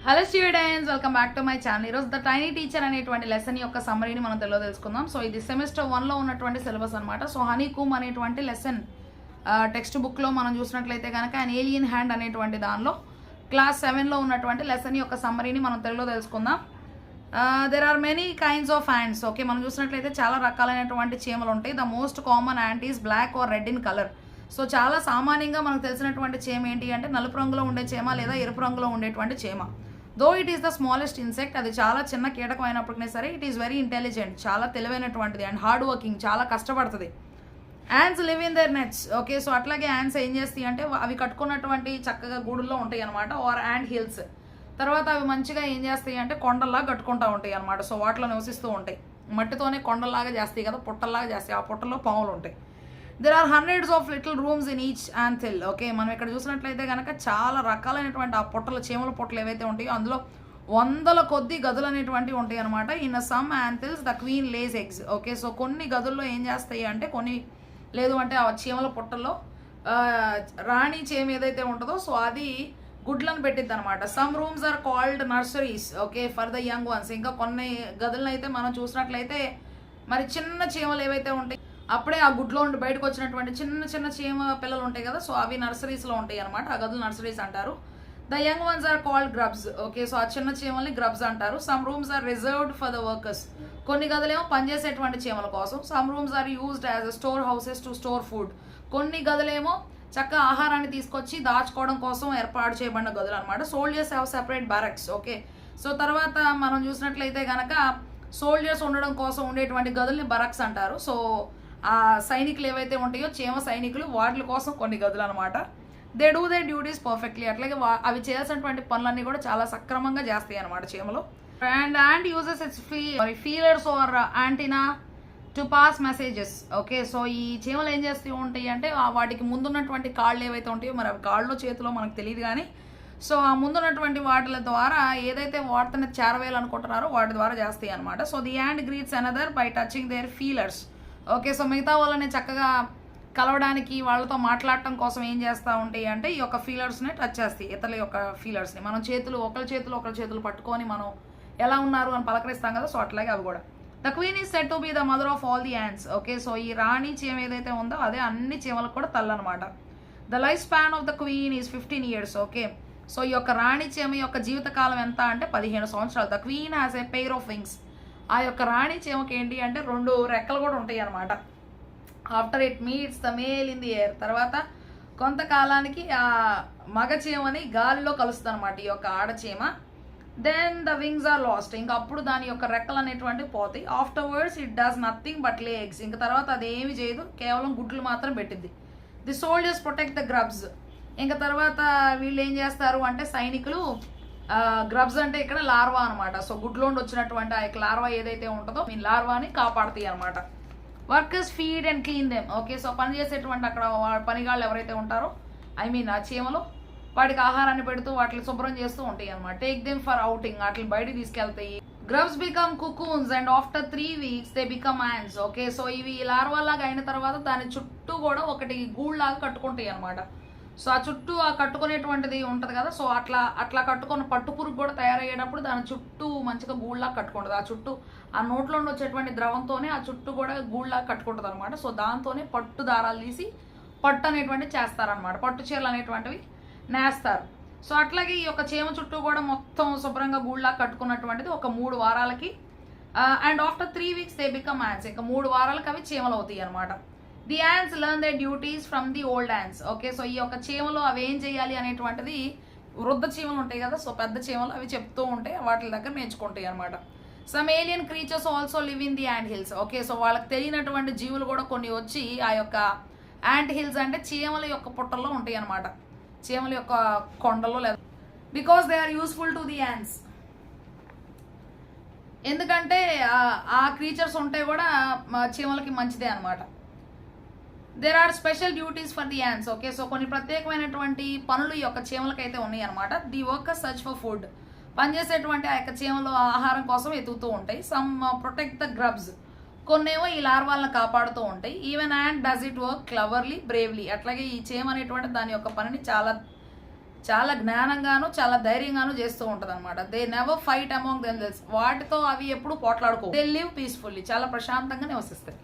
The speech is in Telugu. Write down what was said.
Hello students, welcome back to my channel. ఈరోజు ద టైనీ టీచర్ అనేటువంటి లెసన్ యొక్క సమ్మరీని మనం తెలుసుకుందాం. సో ఇది సెమిస్టర్ 1లో ఉన్నటువంటి సిలబస్ అనమాట. సో హనీ కూమ్ అనేటువంటి లెసన్ టెక్స్ట్ బుక్లో మనం చూసినట్లయితే కనుక an alien హ్యాండ్ అనేటువంటి దానిలో క్లాస్ 7లో ఉన్నటువంటి లెసన్ యొక్క సమ్మరీని మనం తెలుసుకుందాం. There are many kinds of ants. Okay, మనం చూసినట్లయితే చాలా రకాలైనటువంటి చీమలు ఉంటాయి. The most common ant is black or red in colour. So చాలా సామాన్యంగా మనకు తెలిసినటువంటి చీమ ఏంటి అంటే నలుపు రంగులో ఉండే చీమ లేదా ఎరుపు రంగులో ఉండేటువంటి చీమ. Though it is the smallest insect, అది చాలా చిన్న కీటకం అయినప్పటికీ సరే ఇట్ ఈస్ వెరీ ఇంటెలిజెంట్, చాలా తెలివైనటువంటిది అండ్ హార్డ్ వర్కింగ్, చాలా కష్టపడుతుంది. Ants live in their nests. Okay, so అట్లాగే యాండ్స్ ఏం చేస్తాయి అంటే అవి కట్టుకున్నటువంటి చక్కగా గూడుల్లో ఉంటాయి అనమాట, ఆర్ యాండ్ హిల్స్. తర్వాత అవి మంచిగా ఏం చేస్తాయి అంటే కొండల్లా కట్టుకుంటూ ఉంటాయి అనమాట. సో వాటిలో నివసిస్తూ ఉంటాయి. మట్టితోనే కొండల్లాగా చేస్తాయి కదా, పుట్టల్లాగా చేస్తాయి. ఆ పుట్టల్లో పాములు ఉంటాయి. There are hundreds of little rooms in each anthill. Okay, మనం ఇక్కడ చూసినట్లయితే కనుక చాలా రకాలైనటువంటి ఆ పుట్టలు, చీమల పుట్టలు ఏవైతే ఉంటాయో అందులో వందల కొద్ది గదులు అనేటువంటివి ఉంటాయి అనమాట. In some anthills the queen lays eggs. Okay, so కొన్ని గదుల్లో ఏం చేస్తాయి అంటే కొన్ని లేదు అంటే ఆ చీమల పుట్టల్లో రాణి చీమ ఏదైతే ఉంటుందో సో అది గుడ్లను పెట్టిద్ది అనమాట. Some rooms are called nurseries. Okay, for the young ones. ఇంకా కొన్ని గదులను అయితే మనం చూసినట్లయితే మరి చిన్న చీమలు ఏవైతే ఉంటాయి అప్పుడే ఆ గుడ్లో ఉండి బయటకు వచ్చినటువంటి చిన్న చిన్న చీమ పిల్లలు ఉంటాయి కదా, సో అవి నర్సరీస్లో ఉంటాయి అనమాట. ఆ గదులు నర్సరీస్ అంటారు. The young ones are called grubs. Okay, so ఆ చిన్న చీమల్ని గ్రబ్స్ అంటారు. Some rooms are reserved for the workers. కొన్ని గదులేమో పనిచేసేటువంటి చీమల కోసం. Some rooms are used as storehouses to store food. కొన్ని గదులేమో చక్కగా ఆహారాన్ని తీసుకొచ్చి దాచుకోవడం కోసం ఏర్పాటు చేయబడిన గదులు అనమాట. Soldiers have separate barracks. Okay, so తర్వాత మనం చూసినట్లయితే కనుక సోల్జర్స్ ఉండడం కోసం ఉండేటువంటి గదుల్ని బరక్స్ అంటారు. సో ఆ సైనికులు ఏవైతే ఉంటాయో చీమ సైనికులు వాటి కోసం కొన్ని గదులు అనమాట. They do they duties perfectly. అట్లాగే అవి చేయాల్సినటువంటి పనులన్నీ కూడా చాలా సక్రమంగా చేస్తాయి అనమాట చీమలు. And uses its feelers or antenna to pass messages. Okay, so ఈ చీమలు ఏం చేస్తూ ఉంటాయి అంటే వాటికి ముందున్నటువంటి కాళ్ళు ఏవైతే ఉంటాయో మరి అవి కాళ్ళు చేతిలో మనకు తెలియదు కానీ సో ఆ ముందున్నటువంటి వాటి ద్వారా ఏదైతే వాటిని చేరవేయాలనుకుంటున్నారో వాటి ద్వారా చేస్తాయి అనమాట. So the ant greets another by touching their feelers. Okay, so మిగతా వాళ్ళని చక్కగా కలవడానికి వాళ్ళతో మాట్లాడటం కోసం ఏం చేస్తూ ఉంటాయి అంటే ఈ యొక్క ఫీలర్స్ని టచ్ చేస్తాయి. ఇతరుల యొక్క ఫీలర్స్ని మనం ఒకరి చేతులు పట్టుకొని మనం ఎలా ఉన్నారు అని పలకరిస్తాం కదా, సో అట్లాగే అవి కూడా. The queen is set to be the mother of all the ants. Okay, so ఈ రాణి చీమ ఏదైతే ఉందో అదే అన్ని చీమలకు కూడా తల్లి అనమాట. The life span of the queen is 15 years. Okay, so ఈ యొక్క రాణి చీమ యొక్క జీవితకాలం ఎంత అంటే 15 సంవత్సరాలు. The queen has a pair of wings. ఆ యొక్క రాణి చీమకి ఏంటి అంటే 2 రెక్కలు కూడా ఉంటాయి అనమాట. After it meets the male in the air. తర్వాత కొంతకాలానికి ఆ మగ చీమని గాలిలో కలుస్తుంది అనమాట ఈ యొక్క ఆడచీమ. Then the wings are lost. ఇంకా అప్పుడు దాని యొక్క రెక్కలు అనేటువంటివి పోతాయి. Afterwards it does nothing but lay eggs. ఇంకా తర్వాత అది ఏమి చేయదు, కేవలం గుడ్లు మాత్రం పెట్టింది. The soldiers protect the grubs. ఇంకా తర్వాత వీళ్ళు ఏం చేస్తారు అంటే సైనికులు గ్రబ్స్ అంటే ఇక్కడ లార్వా అనమాట. సో గుడ్లోండి వచ్చినటువంటి ఆ యొక్క లార్వా ఏదైతే ఉంటుందో మీ లార్వాని కాపాడుతాయి అనమాట. Workers feed and clean them. Okay, so పని చేసేటువంటి అక్కడ పనిగాళ్ళు ఎవరైతే ఉంటారో ఆ చీమలో వాటికి ఆహారాన్ని పెడుతూ వాటిని శుభ్రం చేస్తూ ఉంటాయి అనమాట. టేక్ దెమ్ ఫర్ అవుటింగ్, వాటిని బయటికి తీసుకెళ్తాయి. Grubs become cocoons and after 3 weeks they become ants. Okay, so ఇవి లార్వా లాగా అయిన తర్వాత దాని చుట్టూ కూడా ఒకటి గూళ్ళలాగా కట్టుకుంటాయి అనమాట. సో ఆ చుట్టూ ఆ కట్టుకునేటువంటిది ఉంటుంది కదా, సో అట్లా కట్టుకున్న పట్టు పురుగు కూడా తయారయ్యేటప్పుడు దాని చుట్టూ మంచిగా గూళ్ళలాగా కట్టుకుంటుంది. ఆ చుట్టూ ఆ నోట్లో వచ్చేటువంటి ద్రవంతోనే ఆ చుట్టూ కూడా గూళ్ళలాగా కట్టుకుంటుంది అనమాట. సో దాంతోనే పట్టు దారాలు తీసి పట్టు అనేటువంటివి చేస్తారనమాట. పట్టు చీరలు అనేటువంటివి నేస్తారు. సో అట్లాగే ఈ యొక్క చీమ చుట్టూ కూడా మొత్తం శుభ్రంగా గూళ్ళలాగా కట్టుకున్నటువంటిది ఒక 3 వారాలకి and after 3 weeks they become ants. ఇంకా 3 వారాలకి అవి చీమలు అవుతాయి అనమాట. The ants learn their duties from the old ants. Okay, so ఈ యొక్క చీమలు అవి ఏం చేయాలి అనేటువంటిది వృద్ధ చీమలు ఉంటాయి కదా, సో పెద్ద చీమలు అవి చెప్తూ ఉంటాయి, వాటి దగ్గర నేర్చుకుంటాయి అనమాట. Some alien creatures also live in the ant hills. Okay, so వాళ్ళకి తెలియనటువంటి జీవులు కూడా కొన్ని వచ్చి ఆ యొక్క యాంట్ హిల్స్ అంటే చీమల యొక్క పుట్టల్లో ఉంటాయి అనమాట, చీమల యొక్క కొండల్లో. లేదా because they are useful to the ants. ఎందుకంటే ఆ క్రీచర్స్ ఉంటే కూడా చీమలకి మంచిదే అనమాట. There are special duties for the ants. Okay, so కొన్ని ప్రత్యేకమైనటువంటి పనులు ఈ యొక్క చీమలకైతే ఉన్నాయి అనమాట. The workers search for food. పనిచేసేటువంటి ఆ యొక్క చీమలు ఆహారం కోసం ఎతుకుతూ ఉంటాయి. Some protect the grubs. కొన్నేమో ఈ లార్వాలను కాపాడుతూ ఉంటాయి. Even ant does it work cleverly bravely. అట్లాగే ఈ చీమ అనేటువంటి దాని యొక్క పనిని చాలా చాలా జ్ఞానంగాను చాలా ధైర్యంగాను చేస్తూ ఉంటది అనమాట. They never fight among them selves. వాటితో అవి ఎప్పుడు పోట్లాడుకో. దే లివ్ పీస్ఫుల్లీ, చాలా ప్రశాంతంగా నివసిస్తాయి.